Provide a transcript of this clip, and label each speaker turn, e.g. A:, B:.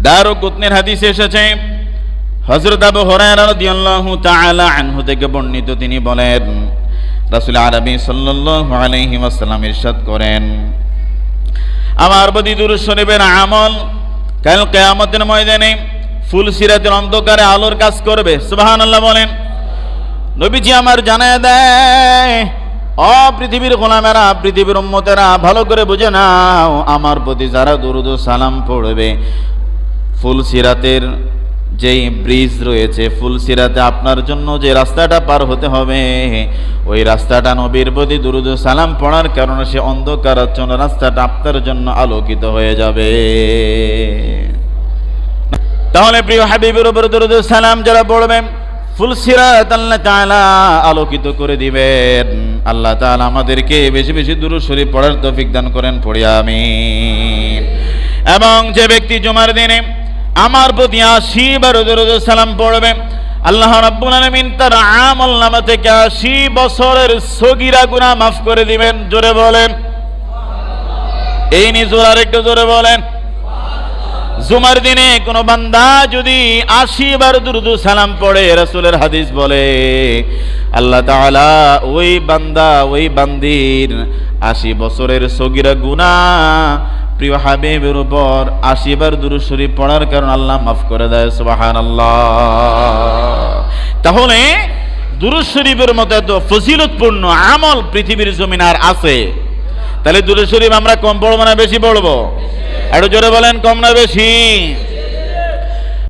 A: দারুকুতনির হাদিসে এসেছে, হযরত আবু হুরায়রা রাদিয়াল্লাহু তাআলা আনহু থেকে বর্ণিত, তিনি বলেন রাসূল আরবি সাল্লাল্লাহু আলাইহি ওয়াসাল্লাম ইরশাদ করেন, আমার প্রতি দুরূদ শরীফের আমল কাল কিয়ামতের ময়দানে ফুলসিরাতের অন্ধকারে আলোর কাজ করবে। সুবহানাল্লাহ বলেন। নবীজি আমার জানায় দেয়, ও পৃথিবীর গোলামেরা, পৃথিবীর উম্মতেরা, ভালো করে বুঝে নাও, আমার প্রতি যারা দুরূদ ও সালাম পড়বে, ফুলসিরাতের যেই ব্রিজ রয়েছে, ফুলসিরাতে আপনার জন্য যে রাস্তাটা পার হতে হবে, ওই রাস্তাটা নবীর প্রতি দুরূদ ও সালাম পড়ার কারণে সে অন্ধকারাচ্ছন্ন রাস্তাটা আপনার জন্য আলোকিত হয়ে যাবে। তাহলে প্রিয় হাবিবের উপর দুরূদ ও সালাম যারা পড়বেন, ফুলসিরাত আল্লাহ তাআলা আলোকিত করে দিবেন। আল্লাহ তাআলা আমাদেরকে বেশি বেশি দুরূদ শরীফ পড়ার তৌফিক দান করেন, পড়ি আমিন। এবং যে ব্যক্তি জুমার দিনে আমার প্রতি ৮০ বার দুরূদ ও সালাম পড়বে, আল্লাহ রাব্বুল আলামিন তার আমলনামা থেকে ৮০ বছরের সগীরা গুনাহ মাফ করে দিবেন। জোরে বলেন এই নিজুর, আর একটু জোরে বলেন। জুমার দিনে কোনো বান্দা যদি ৮০ বার দুরূদ ও সালাম পড়ে, রাসূলের হাদিস বলে আল্লাহ তাআলা ওই বান্দা ওই বান্দির ৮০ বছরের সগীরা গুনাহ প্রিয় হাবিবের উপর ৮০ বার দুরূদ শরীফ পড়ার কারণে আল্লাহ মাফ করে দেয়। সুবহানাল্লাহ। তাহলে দুরূদ শরীফের মতো এত ফজিলতপূর্ণ আমল পৃথিবীর জমিনে আর আছে? তাহলে দুরূদ শরীফ আমরা কম পড়বো না বেশি পড়বো? একটু জোরে বলেন, কম না বেশি?